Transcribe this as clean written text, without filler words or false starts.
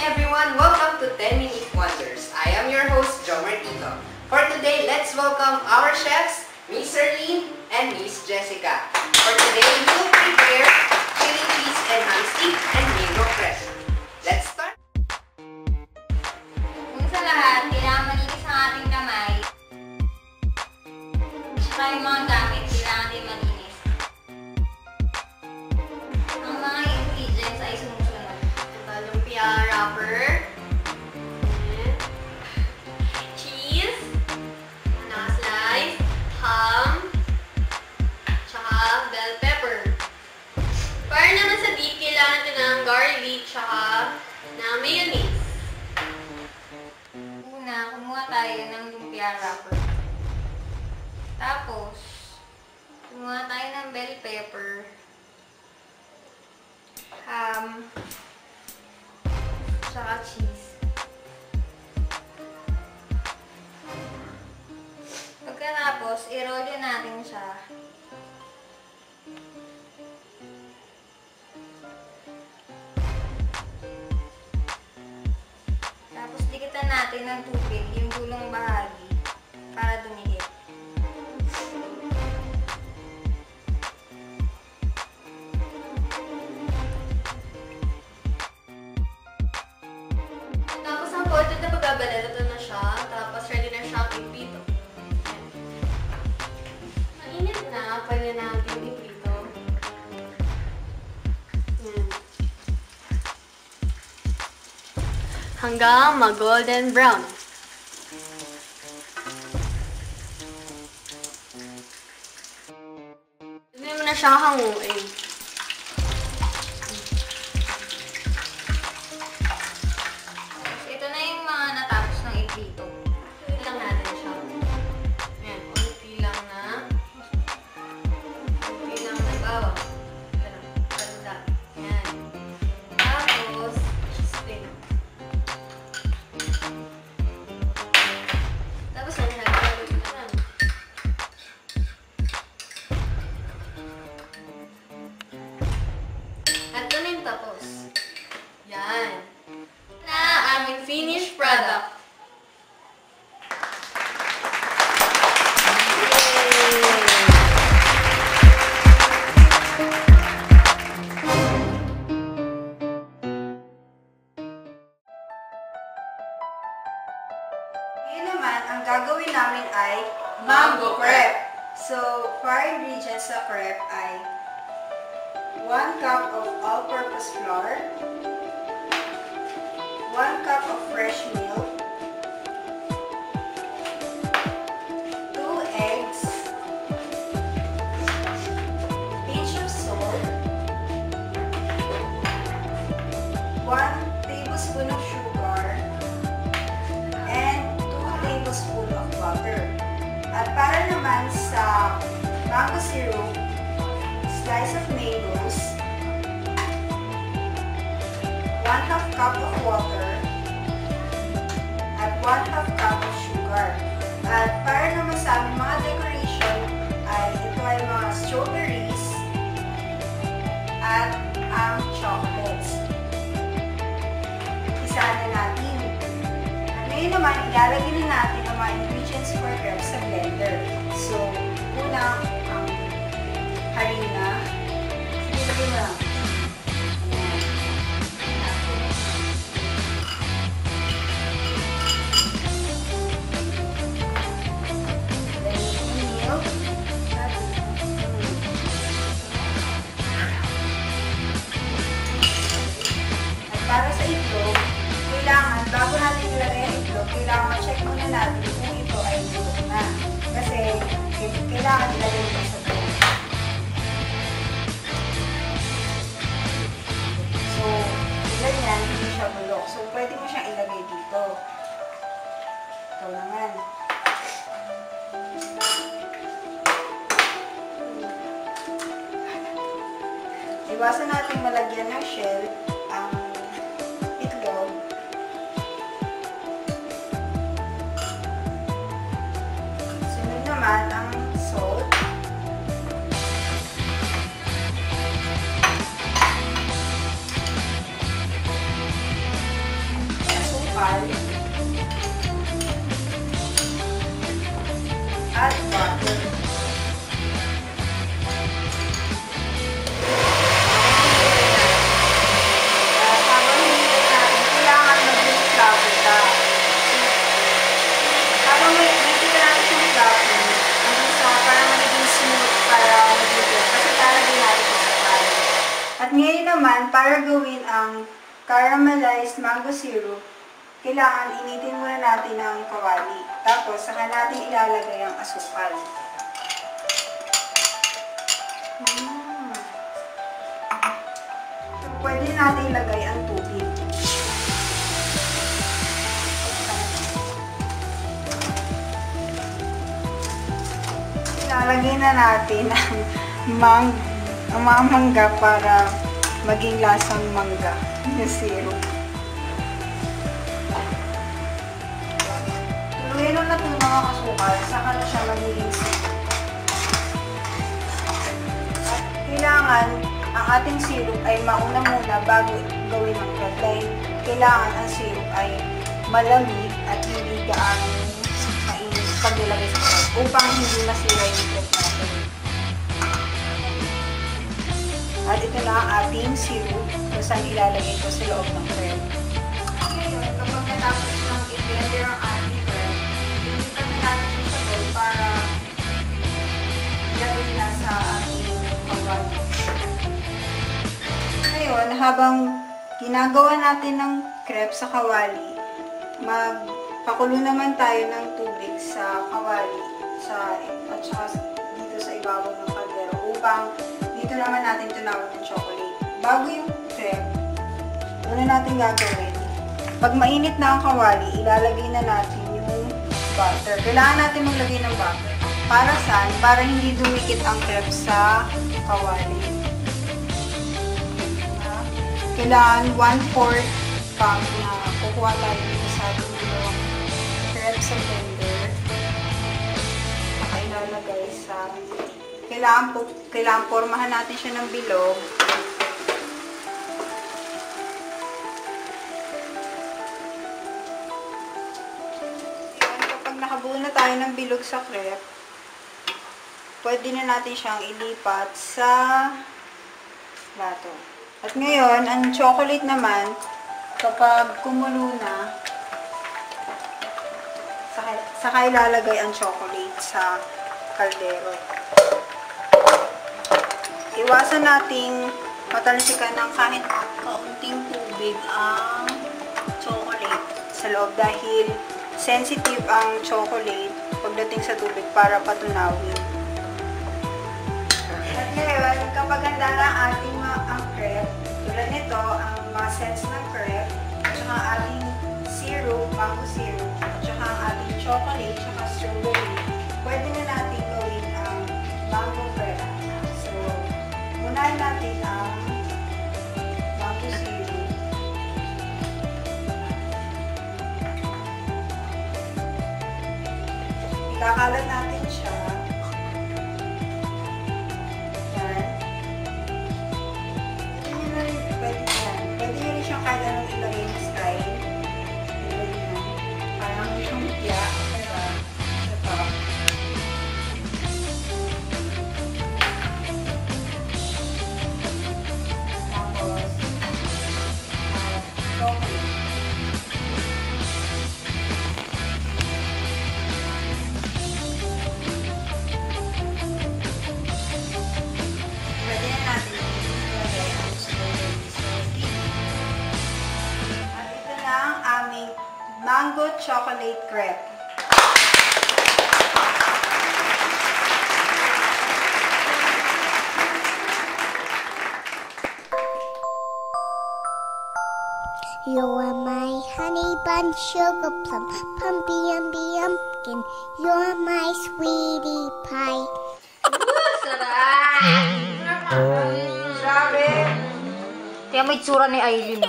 everyone! Welcome to 10 Minute Wonders. I am your host, Joe Martito. For today, let's welcome our chefs, Miss Erlene and Miss Jessica. For today, we will prepare chili cheese and ham stick and mango crepe. Let's start! Una sa lahat, kailangan malinis ang ating kamay. Tsaka yung mga gamit, kailangan din malinis. Ang mga ingredients ay sumusunod. Lumpia wrapper, cheese, slice, ham, tsaka bell pepper. Para naman sa dip, kailangan ito ng garlic, tsaka na mayonnaise. Una, kumuha tayo ng lumpia wrapper. Tapos, kumuha tayo ng bell pepper, ham, tsaka cheese. Pagkatapos, i-roll yun natin siya. Tapos, dikitan natin ng tubig yung dulong bahagi para dumikit. Tapos ang konti na pagbabalala, ito na siya. Tapos ready na siya iprito. Mainit na, pwede natin iprito. Yan. Hanggang mag-golden brown. Hindi mo na siya hanguin. Ito na yung mga natapos ng iprito. Ulit lang natin siya. Yan, unti lang na. Unti lang na bawang. Ganda. Yan. Tapos, spin. Tapos, yan, halo-halo na lang. At ito na yung tapos. Yan. Na aming finished product. Ngayon naman, ang gagawin namin ay mango crepe. So, for ingredients sa crepe ay 1 cup of all-purpose flour, 1 cup of fresh milk, 2 eggs, pinch of salt, 1 tablespoon of sugar, and 2 tablespoons of butter. At para naman sa mango syrup, slice of mangoes, 1/2 cup of water, at 1/2 cup of sugar. At para naman sa aming mga decoration, ay ito ay mga strawberries at ang chocolates. Isa na natin. At ngayon naman, ilalagay na natin ang mga ingredients for crepe sa blender. So, una, ang harina. Sige, lagay mo lang. Para sa itlog, kailangan, bago natin ilagay ang itlog, kailangan ma-check muna natin kung ito ay luto na. Kasi, kailangan ilagay ito sa itlog. So, ganyan, hindi siya bulok. So, pwede mo siyang ilagay dito. Ito naman. Iwasan natin malagyan ng shell ang itlog. Sunod naman ang salt. At ngayon naman, para gawin ang caramelized mango syrup, kailangan initin muna natin ang kawali. Tapos, saka natin ilalagay ang asukal. So, pwede natin ilagay ang tubig. Ilalagay na natin ang mga mangga para maging lasang mangga yung syrup. Tuluyan na natin mga kasukal, saka na siya magiging syrup. At kailangan ang ating syrup ay mauna muna bago gawin ang crepe. Dahil kailangan ang syrup ay malamig at hindi gaano mainit pag nilagay sa crepe upang hindi masira yung crepe natin. At ito na ang ating syrup kung saan ilalagay ko sa loob ng crepe. Ngayon, kapag natapos ng i-blender ang ating crepe, ilipat na natin siya sa bowl para gawin na sa ating kawali. Ngayon, habang ginagawa natin ng crepe sa kawali, magpakulo naman tayo ng tubig sa kawali at saka dito sa ibabaw ng kaldero upang dito naman natin tunawin ng chocolate. Bago yung crepe, una natin gagawin. Pag mainit na ang kawali, ilalagay na natin yung butter. Kailangan natin maglagay ng butter. Para saan? Para hindi dumikit ang crepe sa kawali. Kailangan 1/4 cup na kukuha tayo dito sa ating dalawang crepe sa blender. Saka ilalagay sa... Kailangan formahan natin siya ng bilog. Kapag nakabuo na tayo ng bilog sa crepe, pwede na natin siyang ilipat sa plato. At ngayon, ang chocolate naman, kapag kumulo na, saka ilalagay ang chocolate sa kaldero. Iwasan nating matalsikan ng kahit kaunting tubig ang chocolate sa loob dahil sensitive ang chocolate pagdating sa tubig para patunawin. At ngayon, kapag handa na ating ang crepe, tulad nito, ang mga sets ng crepe, at saka ang ating syrup, mango syrup, at saka ang ating chocolate, at saka strawberry, pwede na natin gawin ang mango crepe. So, unahin natin ang mango syrup. Ikakalat natin siya. Pwede nyo rin siyang kahit anong ilagay na style. Parang siyang mutya. Sa top. Tapos, chocolate. Pwede na natin ilagay ang strawberry. At ito na ang aming mango chocolate crepe. You are my honey bun, sugar plum, pumpy umby umpkin. You're my sweetie pie. Grabe! Kaya may tsura ni Aileen.